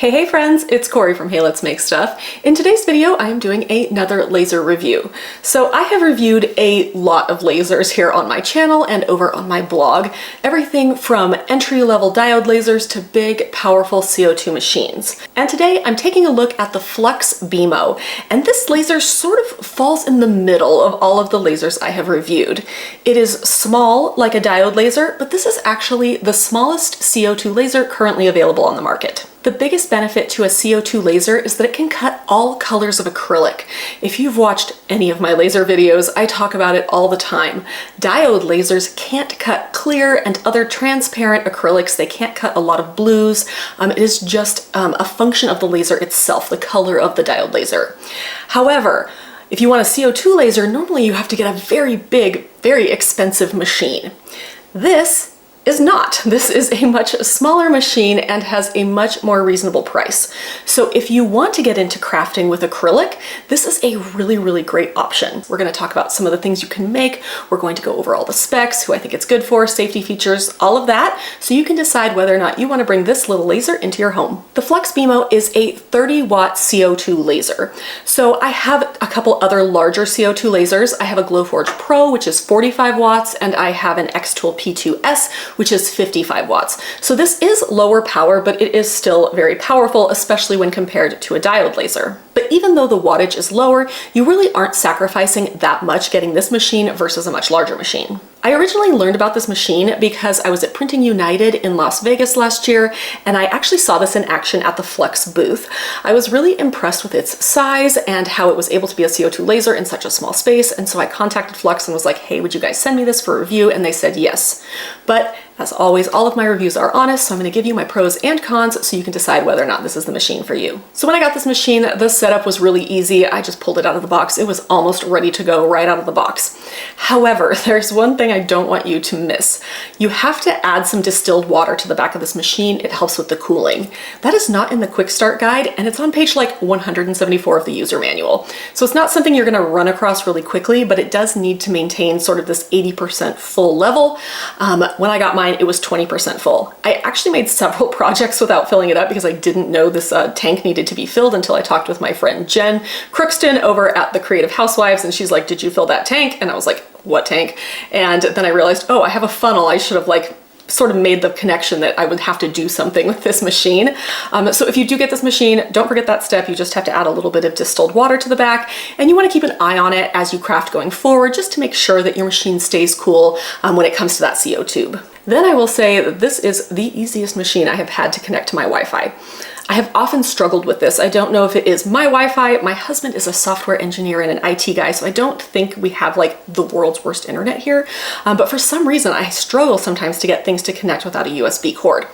Hey friends, it's Corey from Hey Let's Make Stuff. In today's video, I am doing another laser review. So I have reviewed a lot of lasers here on my channel and over on my blog. Everything from entry-level diode lasers to big, powerful CO2 machines. And today I'm taking a look at the FLUX beamo. And this laser sort of falls in the middle of all of the lasers I have reviewed. It is small like a diode laser, but this is actually the smallest CO2 laser currently available on the market. The biggest benefit to a CO2 laser is that it can cut all colors of acrylic. If you've watched any of my laser videos, I talk about it all the time. Diode lasers can't cut clear and other transparent acrylics. They can't cut a lot of blues. It is just a function of the laser itself, the color of the diode laser. However, if you want a CO2 laser, normally you have to get a very big, very expensive machine. This is not. This is a much smaller machine and has a much more reasonable price. So if you want to get into crafting with acrylic, this is a really, really great option. We're going to talk about some of the things you can make. We're going to go over all the specs, who I think it's good for, safety features, all of that, so you can decide whether or not you want to bring this little laser into your home. The FLUX beamo is a 30-watt CO2 laser. So I have a couple other larger CO2 lasers. I have a Glowforge Pro, which is 45 watts, and I have an Xtool P2S, which is 55 watts. So this is lower power, but it is still very powerful, especially when compared to a diode laser. But even though the wattage is lower, you really aren't sacrificing that much getting this machine versus a much larger machine. I originally learned about this machine because I was at Printing United in Las Vegas last year, and I actually saw this in action at the FLUX booth. I was really impressed with its size and how it was able to be a CO2 laser in such a small space, and so I contacted FLUX and was like, hey, would you guys send me this for review? And they said yes. But as always, all of my reviews are honest, so I'm going to give you my pros and cons so you can decide whether or not this is the machine for you. So when I got this machine, the setup was really easy. I just pulled it out of the box. It was almost ready to go right out of the box. However, there's one thing I don't want you to miss. You have to add some distilled water to the back of this machine. It helps with the cooling. That is not in the quick start guide, and it's on page like 174 of the user manual. So it's not something you're going to run across really quickly, but it does need to maintain sort of this 80% full level. When I got mine, it was 20% full. I actually made several projects without filling it up because I didn't know this tank needed to be filled until I talked with my friend Jen Crookston over at the Creative Housewives, and she's like, did you fill that tank? And I was like, what tank? And then I realized, oh, I have a funnel. I should have like sort of made the connection that I would have to do something with this machine. So if you do get this machine, don't forget that step. You just have to add a little bit of distilled water to the back, and you want to keep an eye on it as you craft going forward, just to make sure that your machine stays cool when it comes to that CO tube. Then I will say that this is the easiest machine I have had to connect to my Wi-Fi. I have often struggled with this. I don't know if it is my Wi-Fi. My husband is a software engineer and an IT guy, so I don't think we have like the world's worst internet here. But for some reason, I struggle sometimes to get things to connect without a USB cord.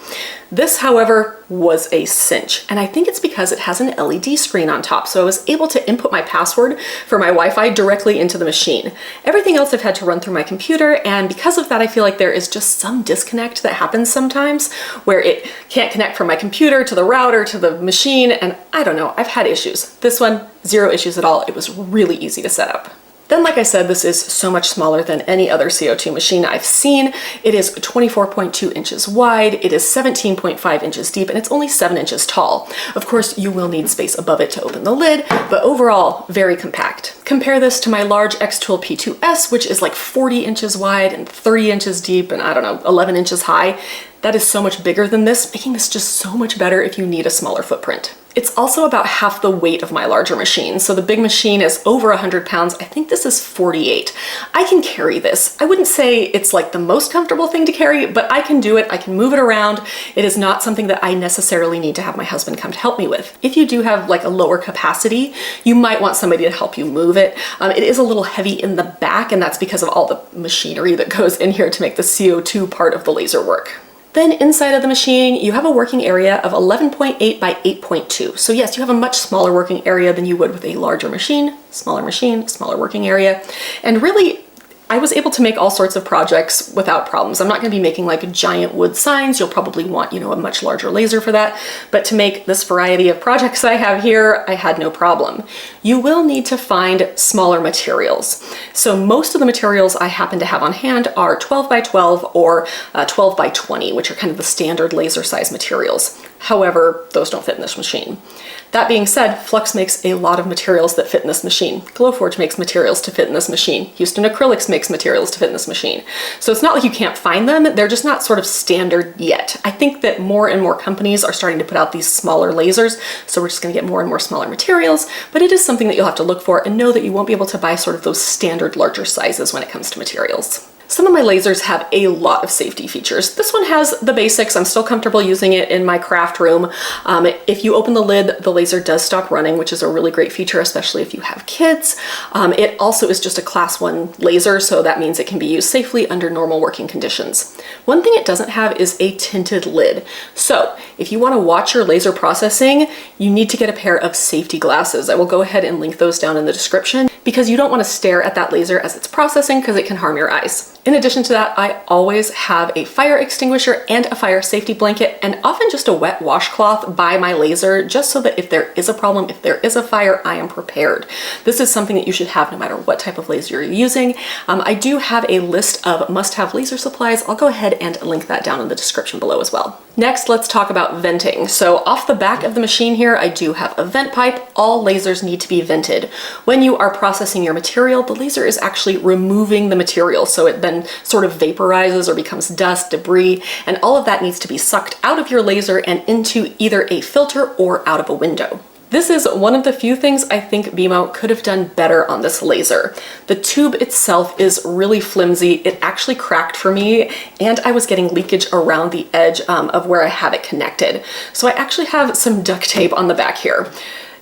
This, however, was a cinch, and I think it's because it has an LED screen on top, so I was able to input my password for my Wi-Fi directly into the machine. Everything else I've had to run through my computer, and because of that, I feel like there is just some disconnect that happens sometimes where it can't connect from my computer to the router to the machine, and I don't know, I've had issues. This one, zero issues at all. It was really easy to set up. Then, like I said, this is so much smaller than any other CO2 machine I've seen. It is 24.2 inches wide, it is 17.5 inches deep, and it's only 7 inches tall. Of course, you will need space above it to open the lid, but overall, very compact. Compare this to my large Xtool P2S, which is like 40 inches wide and 30 inches deep and I don't know, 11 inches high. That is so much bigger than this, making this just so much better if you need a smaller footprint. It's also about half the weight of my larger machine. So the big machine is over 100 pounds. I think this is 48. I can carry this. I wouldn't say it's like the most comfortable thing to carry, but I can do it. I can move it around. It is not something that I necessarily need to have my husband come to help me with. If you do have like a lower capacity, you might want somebody to help you move it. It is a little heavy in the back, and that's because of all the machinery that goes in here to make the CO2 part of the laser work. Then inside of the machine, you have a working area of 11.8 by 8.2. So yes, you have a much smaller working area than you would with a larger machine, smaller working area. And really, I was able to make all sorts of projects without problems. I'm not going to be making like giant wood signs. You'll probably want, a much larger laser for that. But to make this variety of projects I have here, I had no problem. You will need to find smaller materials. So most of the materials I happen to have on hand are 12 by 12 or 12 by 20, which are kind of the standard laser size materials. However, those don't fit in this machine. That being said, Flux makes a lot of materials that fit in this machine. Glowforge makes materials to fit in this machine. Houston Acrylics makes materials to fit in this machine. So it's not like you can't find them, they're just not sort of standard yet. I think that more and more companies are starting to put out these smaller lasers, so we're just gonna get more and more smaller materials, but it is something that you'll have to look for and know that you won't be able to buy sort of those standard larger sizes when it comes to materials. Some of my lasers have a lot of safety features. This one has the basics. I'm still comfortable using it in my craft room. If you open the lid, the laser does stop running, which is a really great feature, especially if you have kids. It also is just a class 1 laser, so that means it can be used safely under normal working conditions. One thing it doesn't have is a tinted lid. So if you want to watch your laser processing, you need to get a pair of safety glasses. I will go ahead and link those down in the description because you don't want to stare at that laser as it's processing because it can harm your eyes. In addition to that, I always have a fire extinguisher and a fire safety blanket, and often just a wet washcloth by my laser, just so that if there is a problem, if there is a fire, I am prepared. This is something that you should have no matter what type of laser you're using. I do have a list of must-have laser supplies. I'll go ahead and link that down in the description below as well. Next, let's talk about venting. So off the back of the machine here, I do have a vent pipe. All lasers need to be vented. When you are processing your material, the laser is actually removing the material, so it then sort of vaporizes or becomes dust, debris, and all of that needs to be sucked out of your laser and into either a filter or out of a window. This is one of the few things I think Beamo could have done better on this laser. The tube itself is really flimsy. It actually cracked for me, and I was getting leakage around the edge of where I have it connected. So I actually have some duct tape on the back here.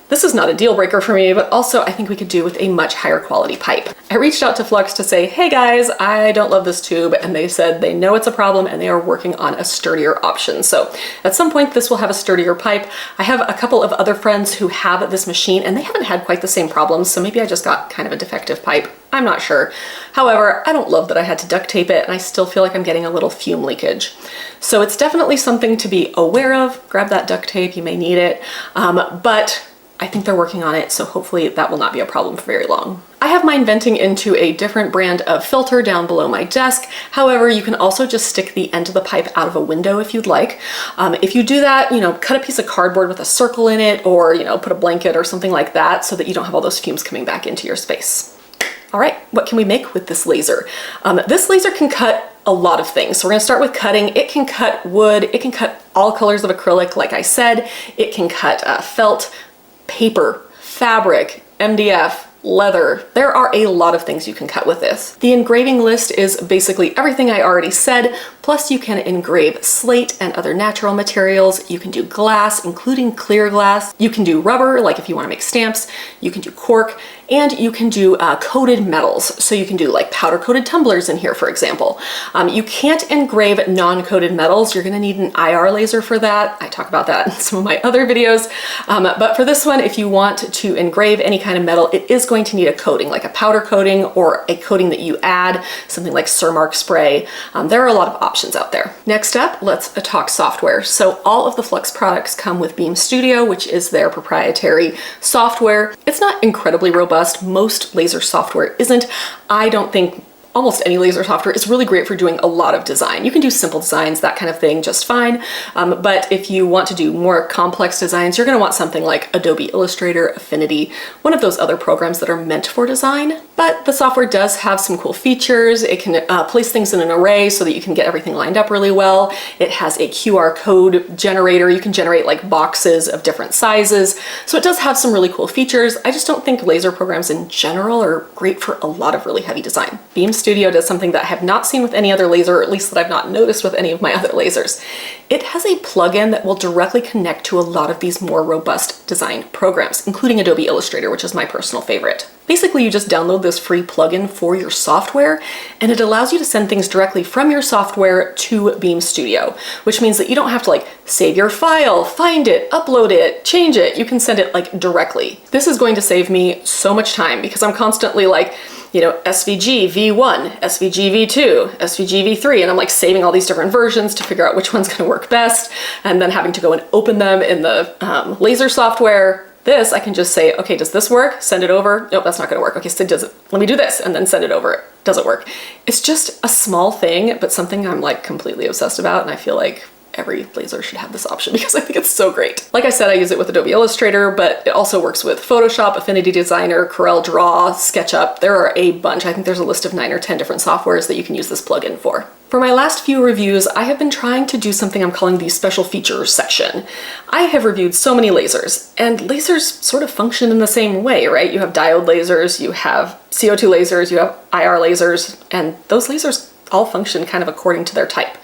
This is not a deal breaker for me, but also I think we could do with a much higher quality pipe. I reached out to Flux to say, hey guys, I don't love this tube, and they said they know it's a problem and they are working on a sturdier option. So at some point this will have a sturdier pipe. I have a couple of other friends who have this machine and they haven't had quite the same problems, so maybe I just got kind of a defective pipe. I'm not sure. However, I don't love that I had to duct tape it, and I still feel like I'm getting a little fume leakage. So it's definitely something to be aware of. Grab that duct tape, you may need it, but I think they're working on it, so hopefully that will not be a problem for very long. I have mine venting into a different brand of filter down below my desk. However, you can also just stick the end of the pipe out of a window if you'd like. If you do that, cut a piece of cardboard with a circle in it, or put a blanket or something like that so that you don't have all those fumes coming back into your space. All right, what can we make with this laser? This laser can cut a lot of things. So we're gonna start with cutting. It can cut wood, it can cut all colors of acrylic, like I said. It can cut felt, paper, fabric, MDF, leather. There are a lot of things you can cut with this. The engraving list is basically everything I already said, plus you can engrave slate and other natural materials. You can do glass, including clear glass. You can do rubber, like if you want to make stamps. You can do cork, and you can do coated metals. So you can do like powder coated tumblers in here, for example. You can't engrave non-coated metals. You're gonna need an IR laser for that. I talk about that in some of my other videos. But for this one, if you want to engrave any kind of metal, it is going to need a coating, like a powder coating or a coating that you add, something like Surmark spray. There are a lot of options out there. Next up, let's talk software. So all of the Flux products come with Beam Studio, which is their proprietary software. It's not incredibly robust. Most laser software isn't. I don't think almost any laser software is really great for doing a lot of design. You can do simple designs, that kind of thing, just fine. But if you want to do more complex designs, you're gonna want something like Adobe Illustrator, Affinity, one of those other programs that are meant for design. But the software does have some cool features. It can place things in an array so that you can get everything lined up really well. It has a QR code generator. You can generate like boxes of different sizes. So it does have some really cool features. I just don't think laser programs in general are great for a lot of really heavy design. Beam Studio does something that I have not seen with any other laser, or at least that I've not noticed with any of my other lasers. It has a plugin that will directly connect to a lot of these more robust design programs, including Adobe Illustrator, which is my personal favorite. Basically, you just download this free plugin for your software, and it allows you to send things directly from your software to Beam Studio, which means that you don't have to like save your file, find it, upload it, change it. You can send it like directly. This is going to save me so much time because I'm constantly like, you know, SVG V1, SVG V2, SVG V3, and I'm like saving all these different versions to figure out which one's gonna work best, and then having to go and open them in the laser software. This, I can just say, okay, does this work? Send it over. Nope, that's not gonna work. Okay, so let me do this, and then send it over. Does it work? It's just a small thing, but something I'm like completely obsessed about, and I feel like every laser should have this option because I think it's so great. Like I said, I use it with Adobe Illustrator, but it also works with Photoshop, Affinity Designer, Corel Draw, SketchUp. There are a bunch. I think there's a list of 9 or 10 different softwares that you can use this plugin for. For my last few reviews, I have been trying to do something I'm calling the special features section. I have reviewed so many lasers, and lasers sort of function in the same way, right? You have diode lasers, you have CO2 lasers, you have IR lasers, and those lasers all function kind of according to their type.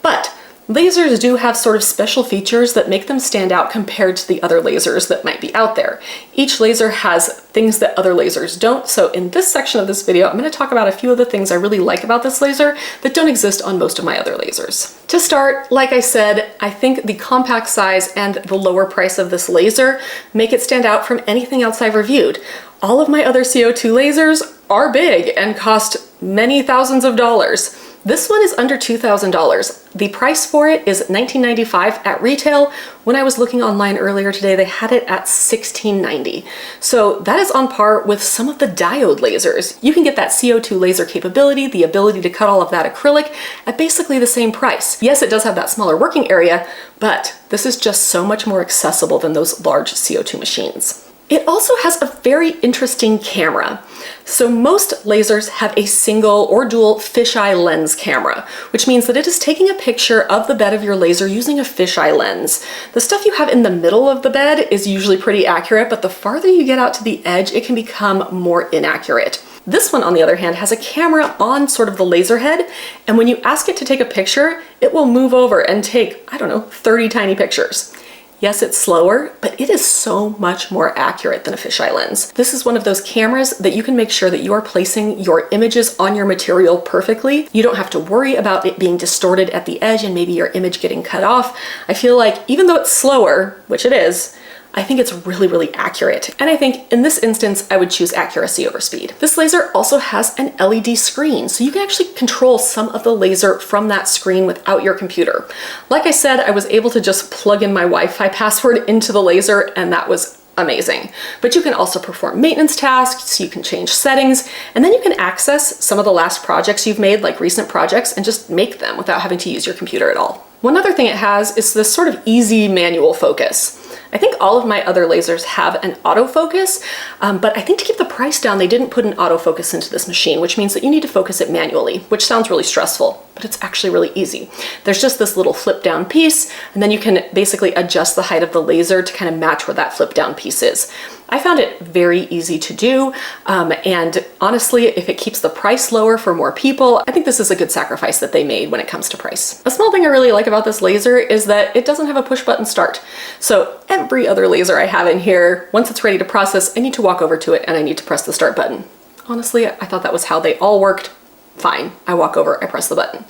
But lasers do have sort of special features that make them stand out compared to the other lasers that might be out there. Each laser has things that other lasers don't, so in this section of this video, I'm going to talk about a few of the things I really like about this laser that don't exist on most of my other lasers. To start, like I said, I think the compact size and the lower price of this laser make it stand out from anything else I've reviewed. All of my other CO2 lasers are big and cost many thousands of dollars. This one is under $2,000. The price for it is $19.95 at retail. When I was looking online earlier today, they had it at $16.90. So that is on par with some of the diode lasers. You can get that CO2 laser capability, the ability to cut all of that acrylic at basically the same price. Yes, it does have that smaller working area, but this is just so much more accessible than those large CO2 machines. It also has a very interesting camera. So most lasers have a single or dual fisheye lens camera, which means that it is taking a picture of the bed of your laser using a fisheye lens. The stuff you have in the middle of the bed is usually pretty accurate, but the farther you get out to the edge, it can become more inaccurate. This one, on the other hand, has a camera on sort of the laser head, and when you ask it to take a picture, it will move over and take, I don't know, 30 tiny pictures. Yes, it's slower, but it is so much more accurate than a fisheye lens. This is one of those cameras that you can make sure that you are placing your images on your material perfectly. You don't have to worry about it being distorted at the edge and maybe your image getting cut off. I feel like even though it's slower, which it is, I think it's really, really accurate. And I think in this instance, I would choose accuracy over speed. This laser also has an LED screen, so you can actually control some of the laser from that screen without your computer. Like I said, I was able to just plug in my Wi-Fi password into the laser, and that was amazing. But you can also perform maintenance tasks, you can change settings, and then you can access some of the last projects you've made, like recent projects, and just make them without having to use your computer at all. One other thing it has is this sort of easy manual focus. I think all of my other lasers have an autofocus, but I think to keep the price down, they didn't put an autofocus into this machine, which means that you need to focus it manually, which sounds really stressful, but it's actually really easy. There's just this little flip down piece, and then you can basically adjust the height of the laser to kind of match where that flip down piece is. I found it very easy to do, and honestly, if it keeps the price lower for more people, I think this is a good sacrifice that they made when it comes to price. A small thing I really like about this laser is that it doesn't have a push button start. So every other laser I have in here, once it's ready to process, I need to walk over to it and I need to press the start button. Honestly, I thought that was how they all worked. Fine, I walk over, I press the button.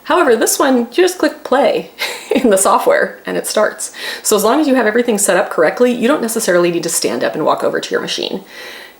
However, this one, you just click play in the software and it starts. So as long as you have everything set up correctly, you don't necessarily need to stand up and walk over to your machine.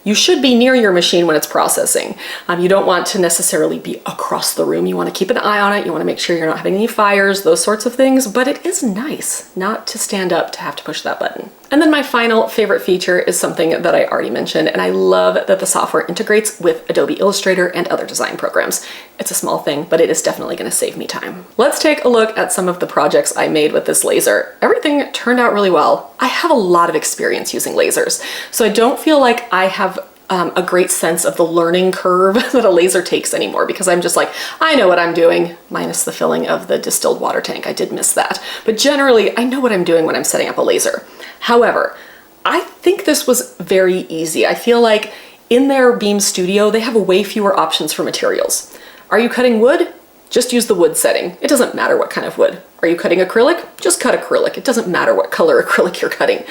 You should be near your machine when it's processing. You don't want to necessarily be across the room. You want to keep an eye on it. You want to make sure you're not having any fires, those sorts of things, but it is nice not to stand up to have to push that button. And then my final favorite feature is something that I already mentioned, and I love that the software integrates with Adobe Illustrator and other design programs. It's a small thing, but it is definitely going to save me time. Let's take a look at some of the projects I made with this laser. Everything turned out really well. I have a lot of experience using lasers, so I don't feel like I have a great sense of the learning curve that a laser takes anymore, because I'm just like, I know what I'm doing, minus the filling of the distilled water tank. I did miss that. But generally, I know what I'm doing when I'm setting up a laser. However, I think this was very easy. I feel like in their Beam Studio, they have way fewer options for materials. Are you cutting wood? just use the wood setting. It doesn't matter what kind of wood. Are you cutting acrylic? Just cut acrylic. It doesn't matter what color acrylic you're cutting.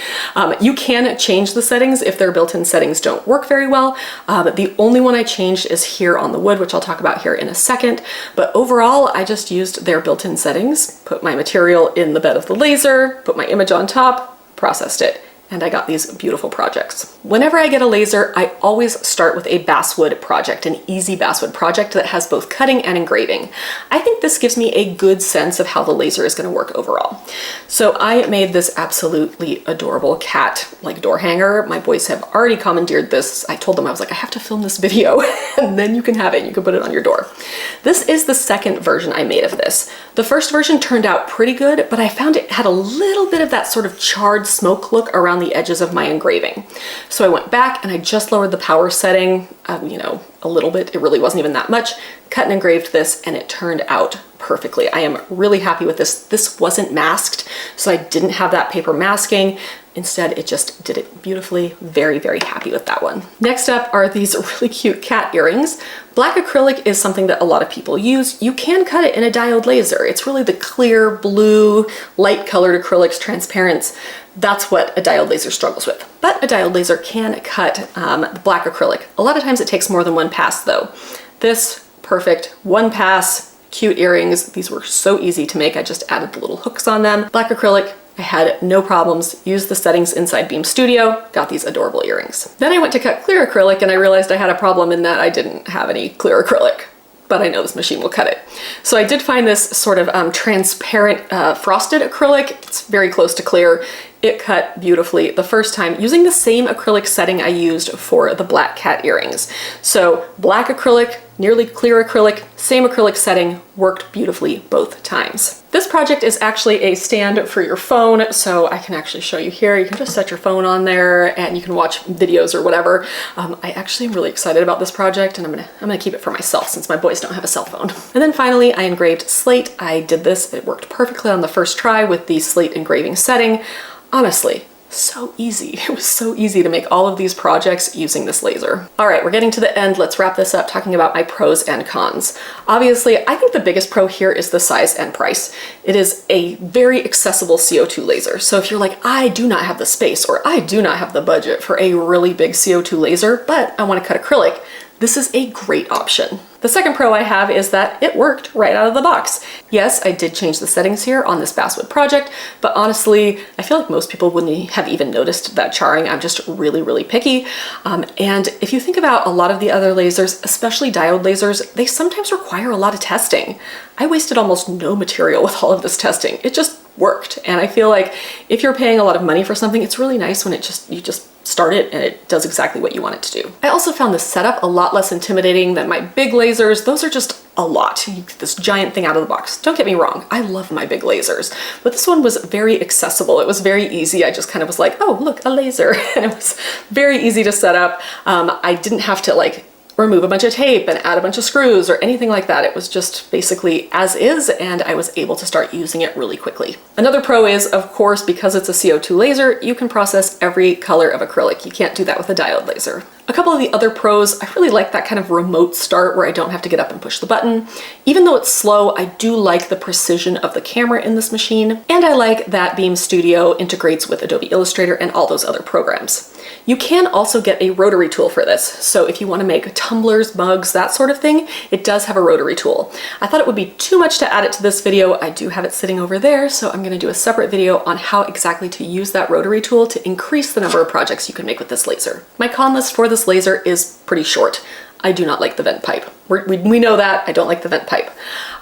You can change the settings if their built-in settings don't work very well. But the only one I changed is here on the wood, which I'll talk about here in a second. But overall, I just used their built-in settings, put my material in the bed of the laser, put my image on top, processed it, and I got these beautiful projects. Whenever I get a laser, I always start with a basswood project, an easy basswood project that has both cutting and engraving. I think this gives me a good sense of how the laser is going to work overall. So I made this absolutely adorable cat like door hanger. My boys have already commandeered this. I told them, I was like, I have to film this video and then you can have it and you can put it on your door. This is the second version I made of this. The first version turned out pretty good, but I found it had a little bit of that sort of charred smoke look around the edges of my engraving. So I went back and I just lowered the power setting, you know, a little bit. It really wasn't even that much. Cut and engraved this and it turned out perfectly. I am really happy with this. This wasn't masked, so I didn't have that paper masking. Instead, it just did it beautifully. Very, very happy with that one. Next up are these really cute cat earrings. Black acrylic is something that a lot of people use. You can cut it in a diode laser. It's really the clear blue, light colored acrylics, transparents. That's what a diode laser struggles with. But a diode laser can cut black acrylic. A lot of times it takes more than one pass though. This, perfect, one pass, cute earrings. These were so easy to make. I just added the little hooks on them. Black acrylic, I had no problems, used the settings inside Beam Studio, got these adorable earrings. Then I went to cut clear acrylic and I realized I had a problem in that I didn't have any clear acrylic, but I know this machine will cut it. So I did find this sort of transparent frosted acrylic. It's very close to clear. It cut beautifully the first time using the same acrylic setting I used for the black cat earrings. So black acrylic, nearly clear acrylic, same acrylic setting, worked beautifully both times. This project is actually a stand for your phone, so I can actually show you here. You can just set your phone on there and you can watch videos or whatever. I actually am really excited about this project and I'm gonna keep it for myself since my boys don't have a cell phone. And then finally, I engraved slate. I did this, it worked perfectly on the first try with the slate engraving setting. Honestly, so easy. It was so easy to make all of these projects using this laser. All right, we're getting to the end. Let's wrap this up talking about my pros and cons. Obviously, I think the biggest pro here is the size and price. It is a very accessible CO2 laser. So if you're like, I do not have the space or I do not have the budget for a really big CO2 laser, but I want to cut acrylic, this is a great option. The second pro I have is that it worked right out of the box. Yes, I did change the settings here on this basswood project, but honestly, I feel like most people wouldn't have even noticed that charring. I'm just really, really picky. And if you think about a lot of the other lasers, especially diode lasers, they sometimes require a lot of testing. I wasted almost no material with all of this testing. It just worked. And I feel like if you're paying a lot of money for something, it's really nice when you just start it and it does exactly what you want it to do. I also found the setup a lot less intimidating than my big lasers. Those are just a lot. You get this giant thing out of the box. Don't get me wrong, I love my big lasers, but this one was very accessible. It was very easy. I just kind of was like, oh, look, a laser. And it was very easy to set up. I didn't have to like remove a bunch of tape and add a bunch of screws or anything like that. It was just basically as is, and I was able to start using it really quickly. Another pro is, of course, because it's a CO2 laser, you can process every color of acrylic. You can't do that with a diode laser. A couple of the other pros, I really like that kind of remote start where I don't have to get up and push the button. Even though it's slow, I do like the precision of the camera in this machine, and I like that Beam Studio integrates with Adobe Illustrator and all those other programs. You can also get a rotary tool for this. So if you want to make tumblers, mugs, that sort of thing, it does have a rotary tool. I thought it would be too much to add it to this video. I do have it sitting over there, so I'm going to do a separate video on how exactly to use that rotary tool to increase the number of projects you can make with this laser. My con list for this laser is pretty short. I do not like the vent pipe. We know that. I don't like the vent pipe.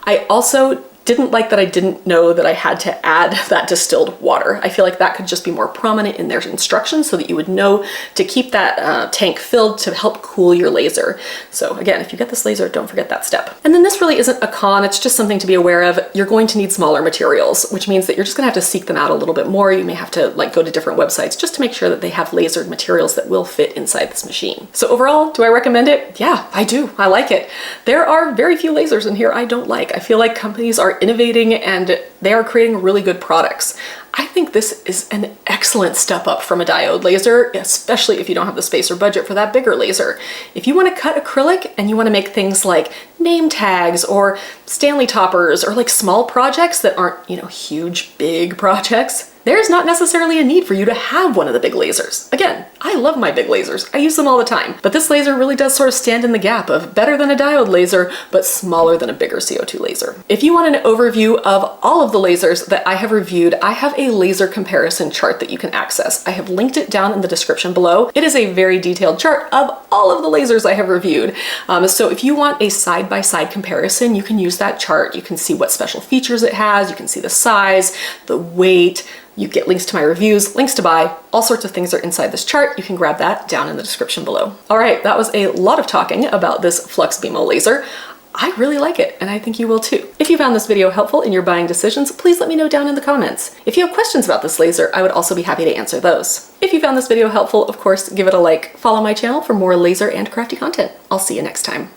I also didn't like that I didn't know that I had to add that distilled water. I feel like that could just be more prominent in their instructions so that you would know to keep that tank filled to help cool your laser. So again, if you get this laser, don't forget that step. And then this really isn't a con, it's just something to be aware of. You're going to need smaller materials, which means that you're just gonna have to seek them out a little bit more. You may have to like go to different websites just to make sure that they have lasered materials that will fit inside this machine. So overall, do I recommend it? Yeah, I do. I like it. There are very few lasers in here I don't like. I feel like companies are are innovating and they are creating really good products. I think this is an excellent step up from a diode laser, especially if you don't have the space or budget for that bigger laser. If you want to cut acrylic and you want to make things like name tags or Stanley toppers or like small projects that aren't, huge, big projects, there's not necessarily a need for you to have one of the big lasers. Again, I love my big lasers. I use them all the time. But this laser really does sort of stand in the gap of better than a diode laser, but smaller than a bigger CO2 laser. If you want an overview of all of the lasers that I have reviewed, I have a laser comparison chart that you can access. I have linked it down in the description below. It is a very detailed chart of all of the lasers I have reviewed. So if you want a side-by-side comparison, you can use that chart. You can see what special features it has. You can see the size, the weight. You get links to my reviews, links to buy, all sorts of things are inside this chart. You can grab that down in the description below. All right, that was a lot of talking about this FLUX beamo laser. I really like it, and I think you will too. If you found this video helpful in your buying decisions, please let me know down in the comments. If you have questions about this laser, I would also be happy to answer those. If you found this video helpful, of course, give it a like, follow my channel for more laser and crafty content. I'll see you next time.